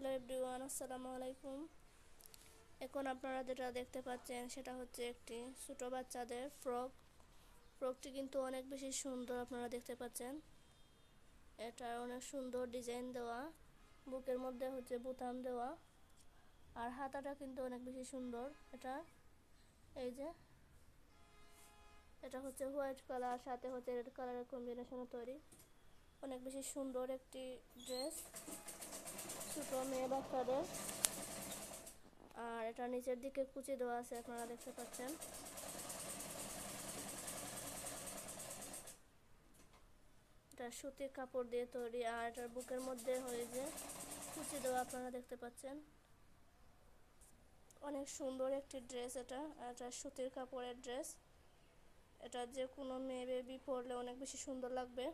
Hello everyone, আসসালামু আলাইকুম। এখন আপনারা যেটা দেখতে পাচ্ছেন সেটা হচ্ছে একটি ছোটো বাচ্চাদের ফ্রকটি কিন্তু অনেক বেশি সুন্দর। আপনারা দেখতে পাচ্ছেন এটা অনেক সুন্দর ডিজাইন দেওয়া, বুকের মধ্যে হচ্ছে বোতাম দেওয়া, আর হাতাটা কিন্তু অনেক বেশি সুন্দর। এই যে এটা হচ্ছে হোয়াইট কালার, সাথে হচ্ছে রেড কালারের কম্বিনেশনে তৈরি। অনেক বেশি সুন্দর একটি ড্রেস ছোটো মেয়ে বাচ্চাদের। আর এটা নিচের দিকে কুচি দেওয়া আছে, আপনারা দেখতে পাচ্ছেন। এটা সুতির কাপড় দিয়ে তৈরি, আর এটার বুকের মধ্যে হয়ে যে কুচি দেওয়া, আপনারা দেখতে পাচ্ছেন। অনেক সুন্দর একটি ড্রেস এটা সুতির কাপড়ের ড্রেস। এটা যে কোনো মেয়ে বেবি পরলে অনেক বেশি সুন্দর লাগবে।